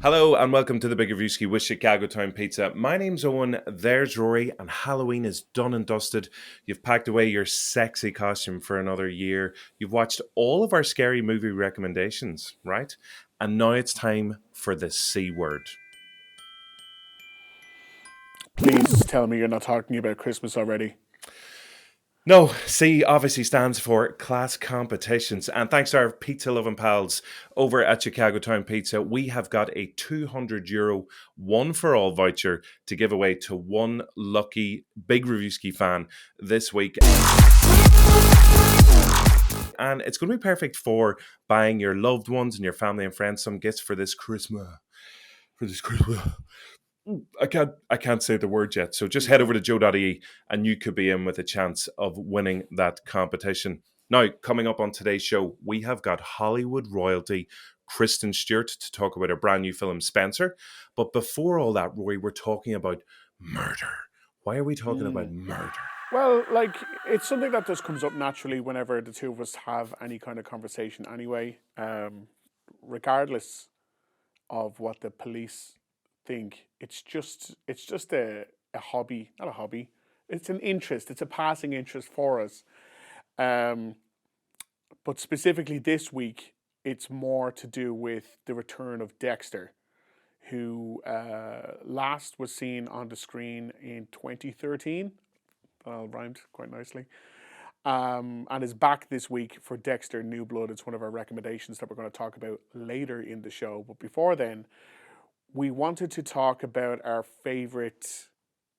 Hello and welcome to the Big Reviewski with Chicago Town Pizza. My name's Eoghan, there's Rory, and Halloween is done and dusted. You've packed away your sexy costume for another year. You've watched all of our scary movie recommendations, right? And now it's time for the C word. Please tell me you're not talking about Christmas already. No, C obviously stands for class competitions. And thanks to our pizza loving pals over at Chicago Town Pizza, we have got a €200 one for all voucher to give away to one lucky Big Reviewski fan this week. And it's going to be perfect for buying your loved ones and your family and friends some gifts for this Christmas. I can't say the word yet. So just head over to Joe.ie and you could be in with a chance of winning that competition. Now, coming up on today's show, we have got Hollywood royalty Kristen Stewart to talk about her brand new film, Spencer. But before all that, Rory, we're talking about murder. Why are we talking about murder? Well, it's something that just comes up naturally whenever the two of us have any kind of conversation anyway. Regardless of what the police think, it's just a hobby, not a hobby. It's an interest. It's a passing interest for us. But specifically this week, it's more to do with the return of Dexter, who last was seen on the screen in 2013. Rhymed quite nicely. And is back this week for Dexter New Blood. It's one of our recommendations that we're going to talk about later in the show. But before then, we wanted to talk about our favorite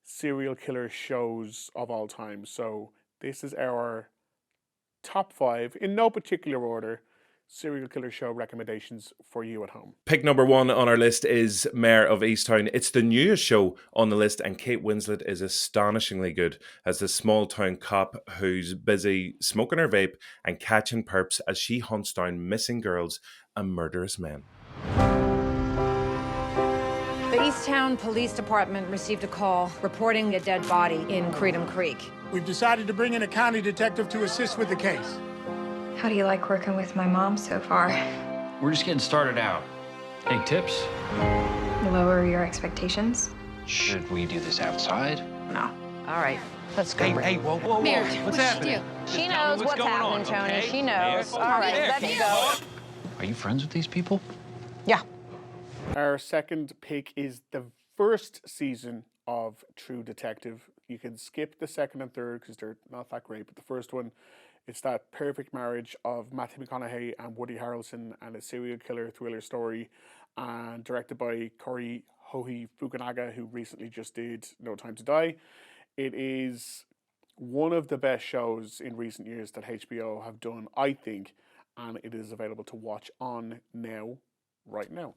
serial killer shows of all time. So this is our top 5, in no particular order, serial killer show recommendations for you at home. Pick number 1 on our list is Mayor of Easttown. It's the newest show on the list, and Kate Winslet is astonishingly good as the small town cop who's busy smoking her vape and catching perps as she hunts down missing girls and murderous men. The Easttown Police Department received a call reporting a dead body in Creedham Creek. We've decided to bring in a county detective to assist with the case. How do you like working with my mom so far? We're just getting started out. Any tips? Lower your expectations? Should we do this outside? No. All right, let's go. Hey, whoa. Mayor, What's happening? She knows what's happening, Tony. okay? She knows. Mayor, All right, let me go. Are you friends with these people? Yeah. Our second pick is the first season of True Detective. You can skip the second and third because they're not that great, but the first one, it's that perfect marriage of Matthew McConaughey and Woody Harrelson and a serial killer thriller story, and directed by Corey Hohi Fukunaga, who recently just did No Time to Die. It is one of the best shows in recent years that HBO have done, I think, and it is available to watch on now, right now.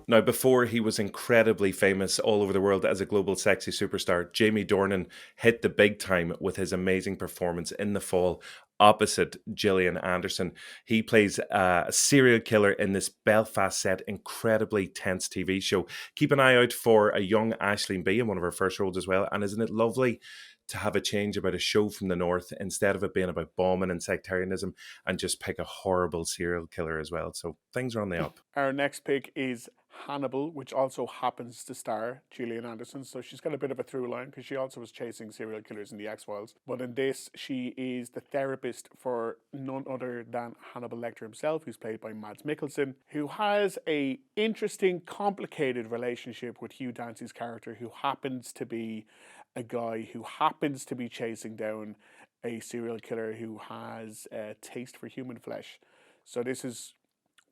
Now, before he was incredibly famous all over the world as a global sexy superstar, Jamie Dornan hit the big time with his amazing performance in The Fall opposite Gillian Anderson. He plays a serial killer in this Belfast set, incredibly tense TV show. Keep an eye out for a young Aisling B in one of her first roles as well. And isn't it lovely to have a change about a show from the north instead of it being about bombing and sectarianism, and just pick a horrible serial killer as well. So things are on the up. Our next pick is Hannibal, which also happens to star Gillian Anderson. So she's got a bit of a through line because she also was chasing serial killers in the X-Files. But in this, she is the therapist for none other than Hannibal Lecter himself, who's played by Mads Mikkelsen, who has a interesting, complicated relationship with Hugh Dancy's character, who happens to be a guy who happens to be chasing down a serial killer who has a taste for human flesh. So this is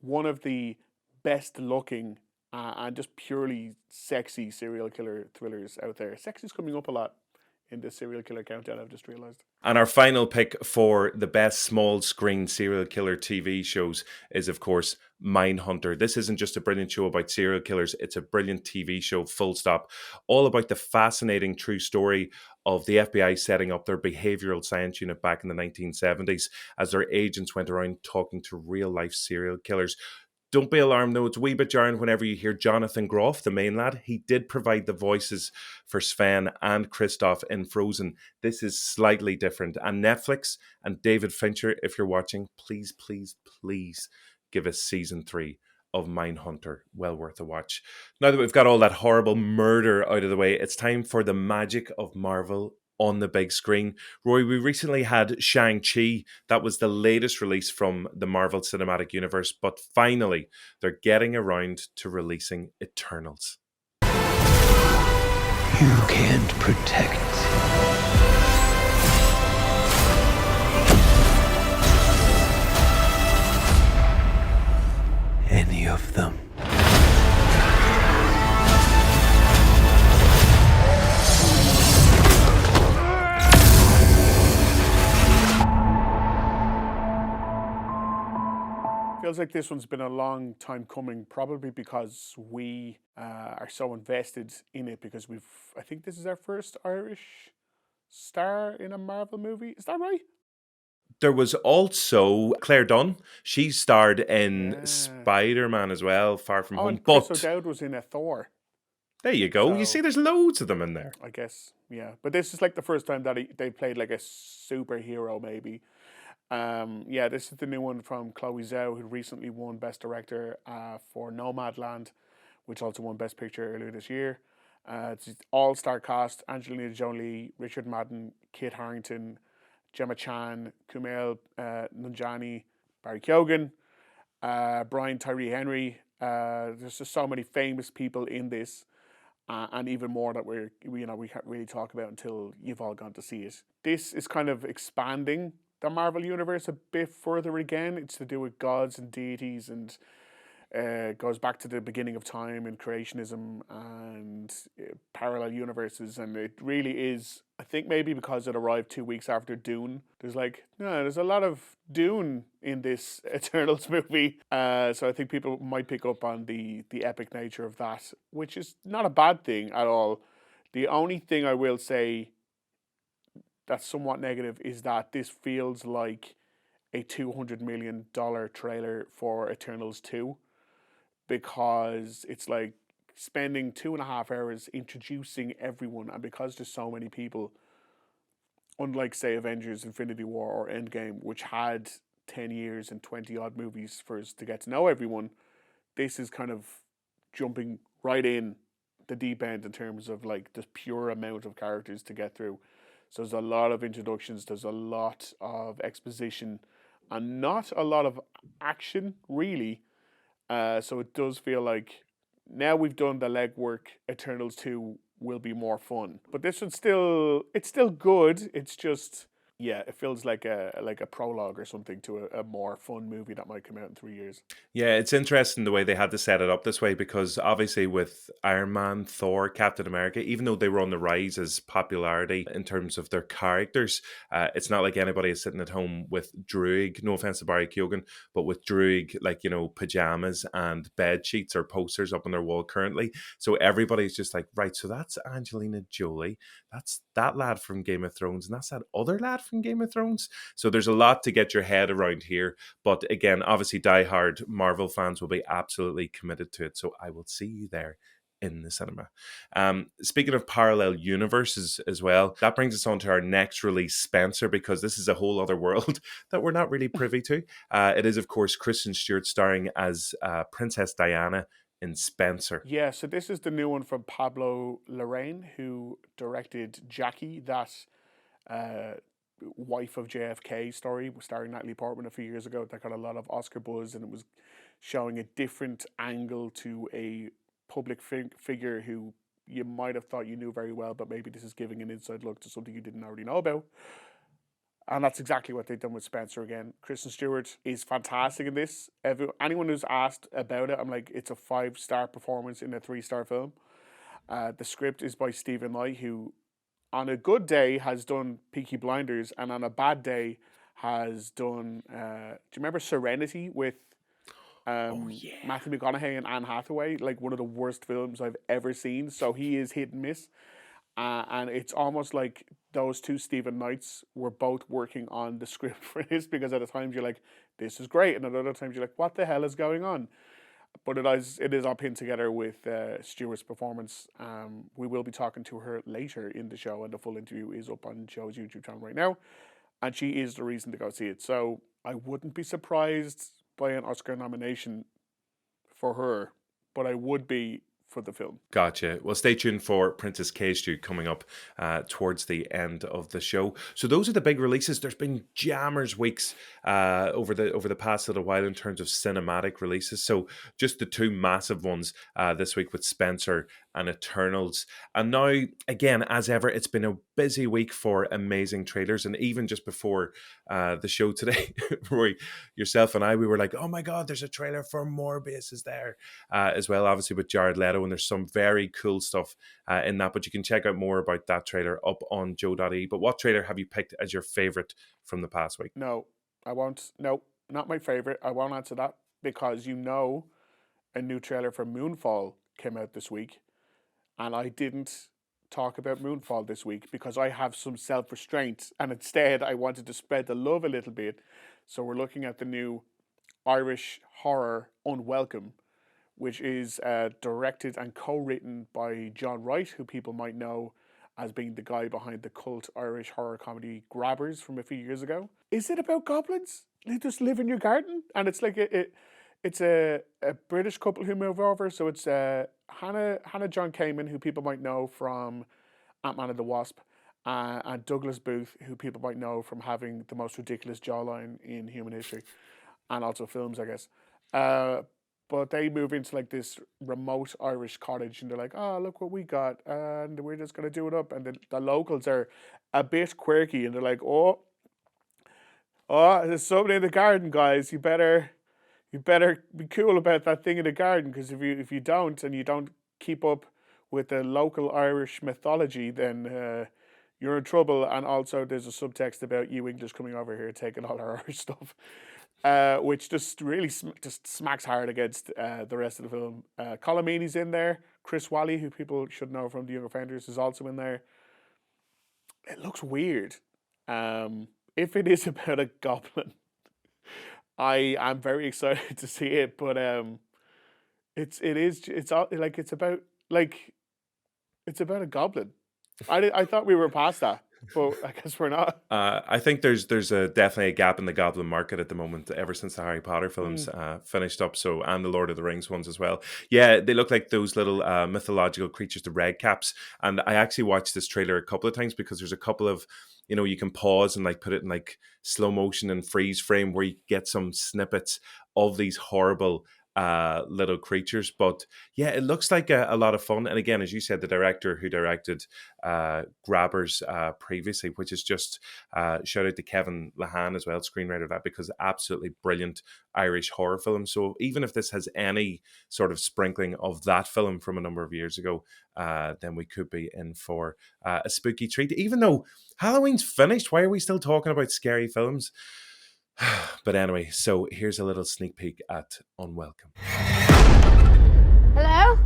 one of the best looking and just purely sexy serial killer thrillers out there. Sexy's coming up a lot in the serial killer countdown, I've just realised. And our final pick for the best small screen serial killer TV shows is, of course, Mindhunter. This isn't just a brilliant show about serial killers, it's a brilliant TV show, full stop. All about the fascinating true story of the FBI setting up their behavioral science unit back in the 1970s as their agents went around talking to real life serial killers. Don't be alarmed though, it's a wee bit jarring whenever you hear Jonathan Groff, the main lad. He did provide the voices for Sven and Kristoff in Frozen. This is slightly different. And Netflix and David Fincher, if you're watching, please, please, please give us season 3 of Mindhunter. Well worth a watch. Now that we've got all that horrible murder out of the way, it's time for the magic of Marvel on the big screen. Rory, we recently had Shang-Chi. That was the latest release from the Marvel Cinematic Universe, but finally, they're getting around to releasing Eternals. You can't protect any of them. Feels like this one's been a long time coming, probably because we are so invested in it, because I think this is our first Irish star in a Marvel movie. Is that right? There was also Claire Dunn. She starred in Yeah. Spider-Man as well, Far From Home. And Chris But O'Dowd was in a Thor, there you go. You So- see, there's loads of them in there. I guess. Yeah, but this is like the first time that they played like a superhero, maybe. Yeah, this is the new one from Chloe Zhao, who recently won Best Director for Nomadland, which also won Best Picture earlier this year. It's an all-star cast: Angelina Jolie, Richard Madden, Kit Harington, Gemma Chan, Kumail Nanjiani, Barry Keoghan, Brian Tyree Henry. There's just so many famous people in this, and even more that we can't really talk about until you've all gone to see it. This is kind of expanding the Marvel universe a bit further again. It's to do with gods and deities, and goes back to the beginning of time and creationism and parallel universes. And it really is, I think maybe because it arrived 2 weeks after Dune, there's a lot of Dune in this Eternals movie. So I think people might pick up on the epic nature of that, which is not a bad thing at all. The only thing I will say that's somewhat negative is that this feels like a $200 million trailer for Eternals 2, because it's like spending 2.5 hours introducing everyone, and because there's so many people, unlike say Avengers Infinity War or Endgame, which had 10 years and 20 odd movies for us to get to know everyone, this is kind of jumping right in the deep end in terms of like the pure amount of characters to get through. So there's a lot of introductions, there's a lot of exposition, and not a lot of action, really. So it does feel like now we've done the legwork, Eternals 2 will be more fun. But this one's it's still good. It's just, yeah, it feels like a prologue or something to a more fun movie that might come out in 3 years. Yeah, it's interesting the way they had to set it up this way, because obviously with Iron Man, Thor, Captain America, even though they were on the rise as popularity in terms of their characters, it's not like anybody is sitting at home with Druig, no offense to Barry Keoghan, but with Druig, like, pajamas and bed sheets or posters up on their wall currently. So everybody's just like, right, so that's Angelina Jolie, that's that lad from Game of Thrones, and that's that other lad from Game of Thrones. So there's a lot to get your head around here. But again, obviously diehard Marvel fans will be absolutely committed to it. So I will see you there in the cinema. Speaking of parallel universes as well, that brings us on to our next release, Spencer, because this is a whole other world that we're not really privy to. It is, of course, Kristen Stewart starring as Princess Diana in Spencer. Yeah, so this is the new one from Pablo Larraín, who directed Jackie, that wife of JFK story starring Natalie Portman a few years ago. That got a lot of Oscar buzz, and it was showing a different angle to a public figure who you might have thought you knew very well, but maybe this is giving an inside look to something you didn't already know about. And that's exactly what they've done with Spencer again. Kristen Stewart is fantastic in this. Anyone who's asked about it, I'm like, it's a 5-star performance in a 3-star film. The script is by Stephen Knight, who on a good day has done Peaky Blinders, and on a bad day has done, do you remember Serenity with Matthew McConaughey and Anne Hathaway? Like one of the worst films I've ever seen. So he is hit and miss. And it's almost like those two Stephen Knights were both working on the script for this, because at the times you're like, this is great, and at other times you're like, what the hell is going on? But it is all pinned together with Stewart's performance. We will be talking to her later in the show, and the full interview is up on Joe's YouTube channel right now. And she is the reason to go see it. So I wouldn't be surprised by an Oscar nomination for her, but I would be for the film. Gotcha. Well, stay tuned for Princess Keiju coming up towards the end of the show. So those are the big releases. There's been jammers weeks over the past little while in terms of cinematic releases. So just the two massive ones this week with Spencer and Eternals. And now, again, as ever, it's been a busy week for amazing trailers. And even just before the show today, Rory, yourself and I, we were like, oh my God, there's a trailer for Morbius is there as well, obviously with Jared Leto. And there's some very cool stuff in that. But you can check out more about that trailer up on Joe.ie. But what trailer have you picked as your favourite from the past week? No, I won't. No, not my favourite. I won't answer that because a new trailer for Moonfall came out this week. And I didn't talk about Moonfall this week because I have some self-restraint. And instead, I wanted to spread the love a little bit. So we're looking at the new Irish horror Unwelcome, which is directed and co-written by John Wright, who people might know as being the guy behind the cult Irish horror comedy Grabbers from a few years ago. Is it about goblins? They just live in your garden? And it's like it's a British couple who move over. So it's Hannah John Kamen, who people might know from Ant-Man and the Wasp, and Douglas Booth, who people might know from having the most ridiculous jawline in human history, and also films, I guess. But they move into like this remote Irish cottage, and they're like, "Oh, look what we got," and we're just gonna do it up. And the locals are a bit quirky, and they're like, "Oh, there's something in the garden, guys. You better be cool about that thing in the garden, because if you don't, and you don't keep up with the local Irish mythology, then you're in trouble." And also, there's a subtext about you English coming over here taking all our Irish stuff. Which just really just smacks hard against the rest of the film. Colm Meaney's in there. Chris Wally, who people should know from The Young Offenders, is also in there. It looks weird. If it is about a goblin, I am very excited to see it. But it's about a goblin. I thought we were past that. But I guess we're not. I think there's definitely a gap in the goblin market at the moment, ever since the Harry Potter films finished up, so, and the Lord of the Rings ones as well. Yeah, they look like those little mythological creatures, the red caps. And I actually watched this trailer a couple of times because there's a couple of, you can pause and like put it in like slow motion and freeze frame where you get some snippets of these horrible little creatures. But yeah, it looks like a lot of fun. And again, as you said, the director who directed Grabbers previously, which is just shout out to Kevin Lahan as well, screenwriter of that, because absolutely brilliant Irish horror film. So even if this has any sort of sprinkling of that film from a number of years ago, then we could be in for a spooky treat. Even though Halloween's finished, why are we still talking about scary films? But anyway, so here's a little sneak peek at Unwelcome. Hello?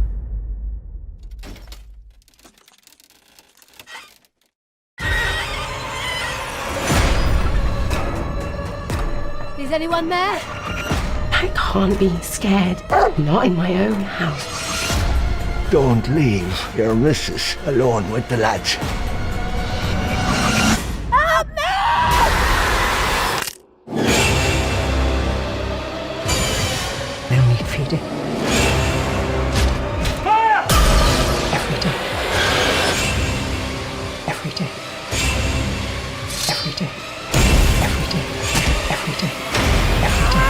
Is anyone there? I can't be scared. Not in my own house. Don't leave your missus alone with the lads. No need feeding. Fire! Every day. Every day. Every day. Every day. Every day. Every day.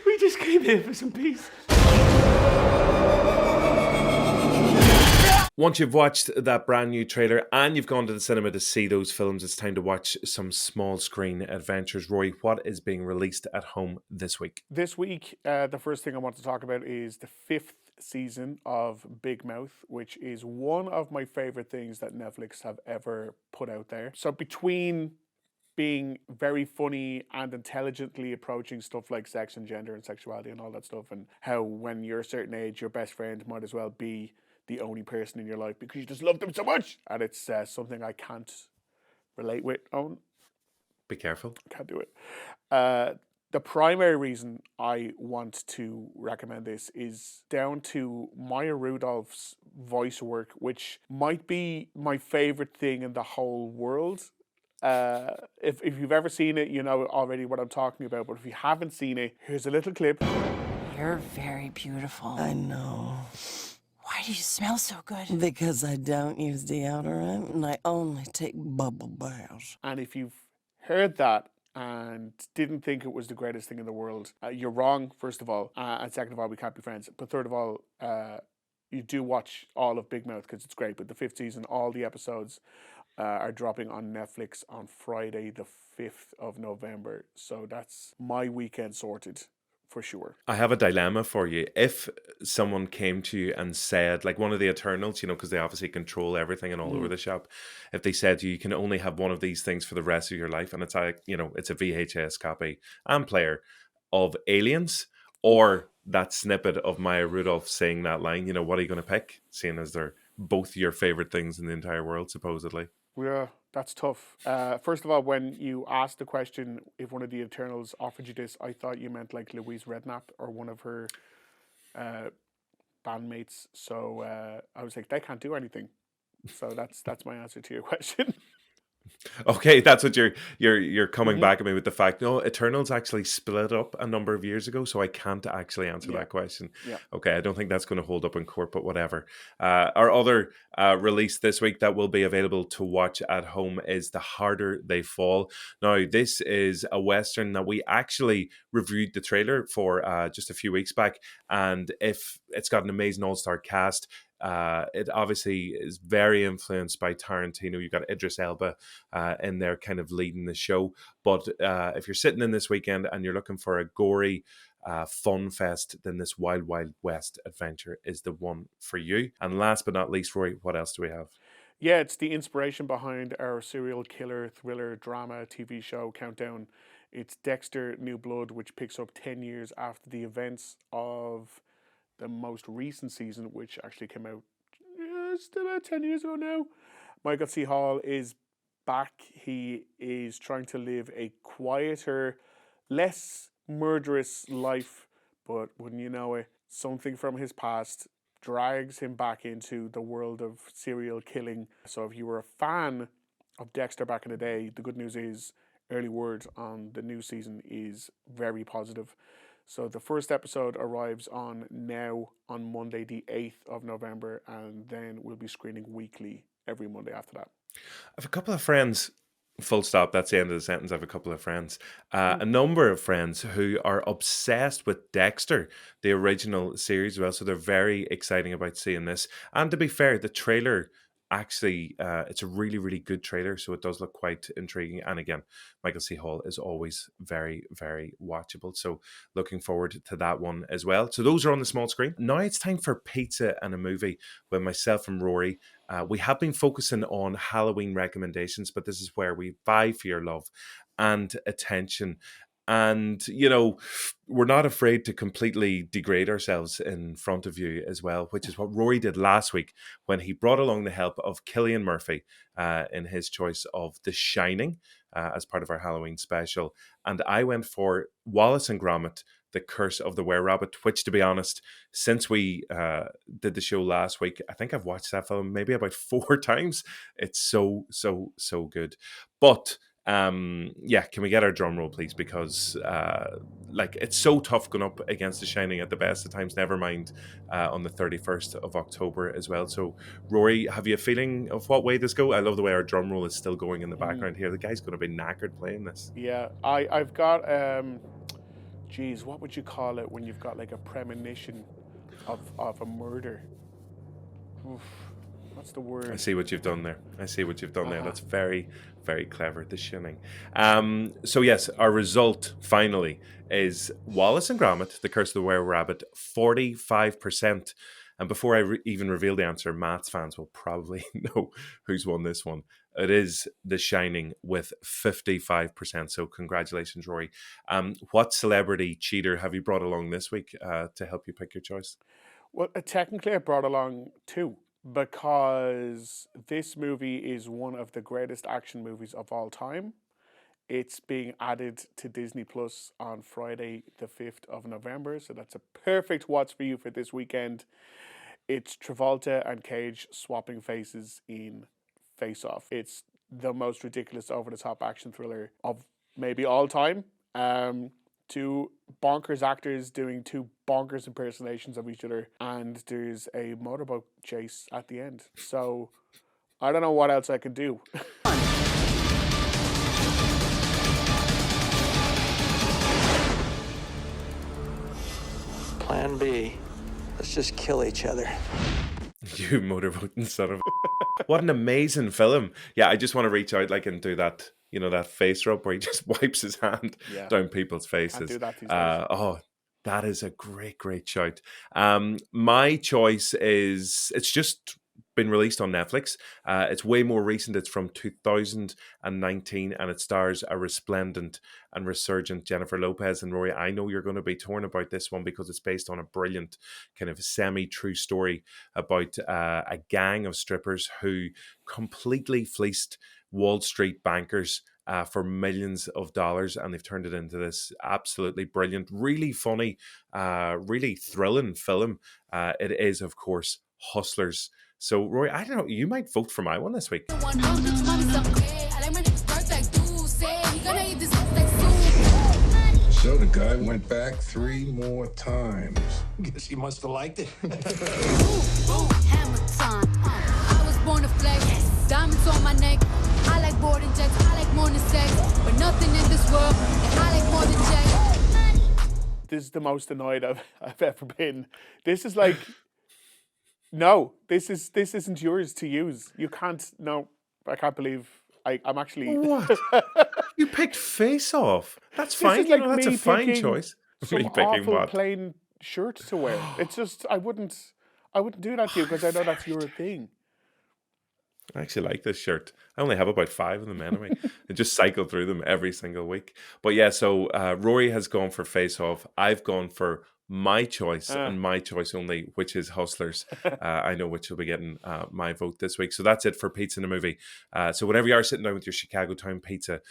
We just came here for some peace. Once you've watched that brand new trailer and you've gone to the cinema to see those films, it's time to watch some small screen adventures. Rory, what is being released at home this week? This week, the first thing I want to talk about is the 5th season of Big Mouth, which is one of my favorite things that Netflix have ever put out there. So between being very funny and intelligently approaching stuff like sex and gender and sexuality and all that stuff, and how when you're a certain age, your best friend might as well be the only person in your life because you just love them so much. And it's something I can't relate with. Owen. Be careful. Can't do it. the primary reason I want to recommend this is down to Maya Rudolph's voice work, which might be my favorite thing in the whole world. If you've ever seen it, you know already what I'm talking about. But if you haven't seen it, here's a little clip. You're very beautiful. I know. Why do you smell so good? Because I don't use deodorant and I only take bubble baths. And if you've heard that and didn't think it was the greatest thing in the world, you're wrong, first of all. And second of all, we can't be friends. But third of all, you do watch all of Big Mouth because it's great. But the 5th season, all the episodes are dropping on Netflix on Friday, the 5th of November. So that's my weekend sorted. For sure. I have a dilemma for you. If someone came to you and said, like one of the Eternals, you know, because they obviously control everything and all over the shop, if they said to you, you can only have one of these things for the rest of your life, and it's like, you know, it's a VHS copy and player of Aliens or that snippet of Maya Rudolph saying that line, you know, what are you going to pick? Seeing as they're both your favorite things in the entire world, supposedly. Yeah, that's tough. First of all, when you asked the question if one of the Eternals offered you this, I thought you meant like Louise Redknapp or one of her bandmates. So I was like, they can't do anything. So that's my answer to your question. Okay, that's what you're coming back at me with the fact. No, Eternals actually split up a number of years ago, so I can't actually answer that question. Yeah. Okay, I don't think that's going to hold up in court, but whatever. Our other release this week that will be available to watch at home is The Harder They Fall. Now, this is a Western that we actually reviewed the trailer for just a few weeks back, and if it's got an amazing all-star cast. It obviously is very influenced by Tarantino. You've got Idris Elba in there kind of leading the show. But if you're sitting in this weekend and you're looking for a gory fun fest, then this Wild Wild West adventure is the one for you. And last but not least, Rory, what else do we have? Yeah, it's the inspiration behind our serial killer thriller drama TV show Countdown. It's Dexter New Blood, which picks up 10 years after the events of the most recent season, which actually came out just about 10 years ago now. Michael C. Hall is back. He is trying to live a quieter, less murderous life, but wouldn't you know it, something from his past drags him back into the world of serial killing. So if you were a fan of Dexter back in the day, the good news is early word on the new season is very positive. So the first episode arrives on Monday, the 8th of November, and then we'll be screening weekly every Monday after that. I have a couple of friends, full stop, that's the end of the sentence. I have a couple of friends, a number of friends who are obsessed with Dexter, the original series as well. So they're very exciting about seeing this. And to be fair, the trailer actually, it's a really, really good trailer, so it does look quite intriguing. And again, Michael C. Hall is always very, very watchable. So looking forward to that one as well. So those are on the small screen. Now it's time for Pizza and a Movie with myself and Rory. We have been focusing on Halloween recommendations, but this is where we vie for your love and attention. And, you know, we're not afraid to completely degrade ourselves in front of you as well, which is what Rory did last week when he brought along the help of Cillian Murphy in his choice of The Shining as part of our Halloween special. And I went for Wallace and Gromit, The Curse of the Were-Rabbit, which, to be honest, since we did the show last week, I think I've watched that film maybe about 4 times. It's so good. But yeah, can we get our drum roll, please? Because like, it's so tough going up against The Shining at the best of times, never mind on the 31st of October as well. So Rory, have you a feeling of what way this go? I love the way our drum roll is still going in the background here. The guy's going to be knackered playing this. Yeah, I've got geez, what would you call it when you've got like a premonition of a murder? Oof. What's the word? I see what you've done there. There. That's very, very clever. The Shining. So yes, our result finally is Wallace and Gromit, The Curse of the Were-Rabbit, 45%. And before I even reveal the answer, Matt's fans will probably know who's won this one. It is The Shining with 55%. So congratulations, Rory. What celebrity cheater have you brought along this week to help you pick your choice? Well, technically I brought along 2. Because this movie is one of the greatest action movies of all time. It's being added to Disney Plus on Friday, the 5th of November. So that's a perfect watch for you for this weekend. It's Travolta and Cage swapping faces in Face Off. It's the most ridiculous, over-the-top action thriller of maybe all time. Two bonkers actors doing two bonkers impersonations of each other, and there's a motorboat chase at the end. So I don't know what else I could do. Plan B. Let's just kill each other. You motorboating son of a... What an amazing film. Yeah, I just want to reach out and do that, that face rub where he just wipes his hand down people's faces. Can't do that these days. That is a great shout. My choice is, it's just been released on Netflix. It's way more recent. It's from 2019 and it stars a resplendent and resurgent Jennifer Lopez. And Rory, I know you're going to be torn about this one because it's based on a brilliant kind of semi-true story about a gang of strippers who completely fleeced Wall Street bankers for millions of dollars, and they've turned it into this absolutely brilliant, really funny, really thrilling film. It is, of course, Hustlers. So, Rory, I don't know, you might vote for my one this week. So the guy went back 3 more times. Guess he must have liked it. Hammer time. I was born to flex. Diamonds on my neck. I like boarding jets. I like more than sex. But nothing in this world. And I like more than checks. This is the most annoyed I've ever been. This is like, no, this isn't yours to use. You can't. No, I can't believe I'm actually. What? You picked Face Off. That's fine. Is like that's a fine choice. Some Me picking awful what? plain shirt to wear. It's just I wouldn't do that to you because I know that's your thing. I actually like this shirt. I only have about 5 of them anyway. I just cycle through them every single week. But yeah, so Rory has gone for Face Off. I've gone for my choice and my choice only, which is Hustlers. I know which will be getting my vote this week. So that's it for Pizza in a Movie. So whenever you are sitting down with your Chicago Town pizza,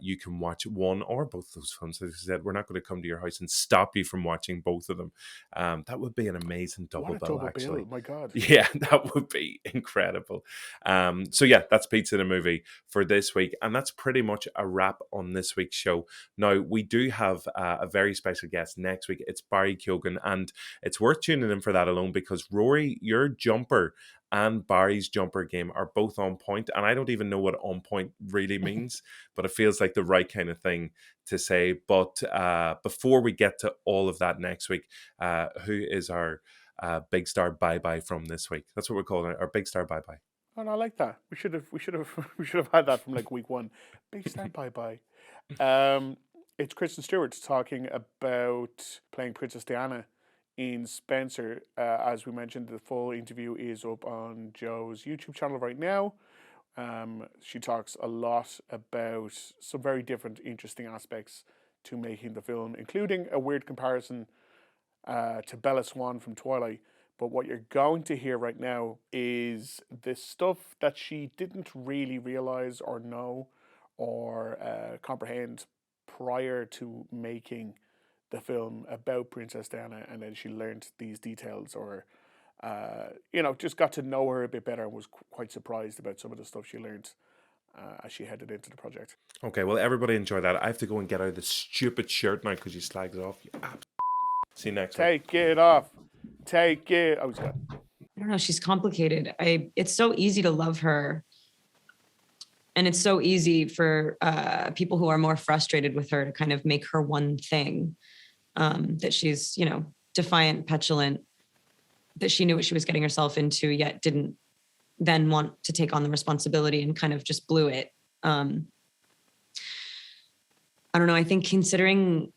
you can watch one or both of those films. As I said, we're not going to come to your house and stop you from watching both of them. That would be an amazing double bill, actually. My God. Yeah, that would be incredible. So yeah, that's Pizza in a Movie for this week. And that's pretty much a wrap on this week's show. Now, we do have a very special guest next week. It's Barry Eoghan, and it's worth tuning in for that alone because Rory, your jumper and Barry's jumper game are both on point, and I don't even know what on point really means, but it feels like the right kind of thing to say. But before we get to all of that next week, who is our big star bye-bye from this week? That's what we're calling it, our big star bye-bye. Oh, no, I like that. We should have had that from like week 1. Big star bye-bye. It's Kristen Stewart talking about playing Princess Diana in Spencer. As we mentioned, the full interview is up on Joe's YouTube channel right now. She talks a lot about some very different, interesting aspects to making the film, including a weird comparison to Bella Swan from Twilight. But what you're going to hear right now is the stuff that she didn't really realize or know or comprehend prior to making the film about Princess Diana, and then she learned these details or, just got to know her a bit better and was quite surprised about some of the stuff she learned as she headed into the project. Okay, well, everybody enjoy that. I have to go and get out of this stupid shirt now because you slagged it off. See you next week. Take it off. Take it. Oh, I don't know. She's complicated. It's so easy to love her. And it's so easy for people who are more frustrated with her to kind of make her one thing, that she's, defiant, petulant, that she knew what she was getting herself into, yet didn't then want to take on the responsibility and kind of just blew it. I don't know. I think considering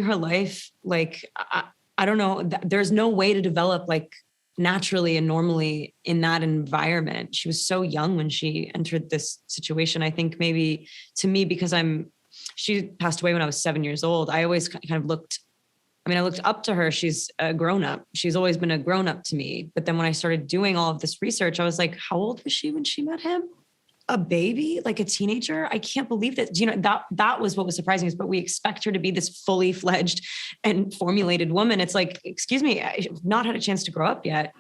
her life, I don't know, there's no way to develop naturally and normally in that environment. She was so young when she entered this situation. I think maybe to me, because she passed away when I was 7 years old. I always kind of I looked up to her. She's a grown-up. She's always been a grown-up to me. But then when I started doing all of this research, I was like, how old was she when she met him? a baby, like a teenager. I can't believe that, you know, that was what was surprising is, but we expect her to be this fully fledged and formulated woman. It's like, excuse me, I've not had a chance to grow up yet.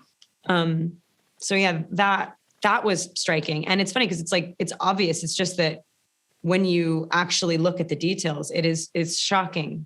So yeah, that was striking. And it's funny because it's like, it's obvious. It's just that when you actually look at the details, it's shocking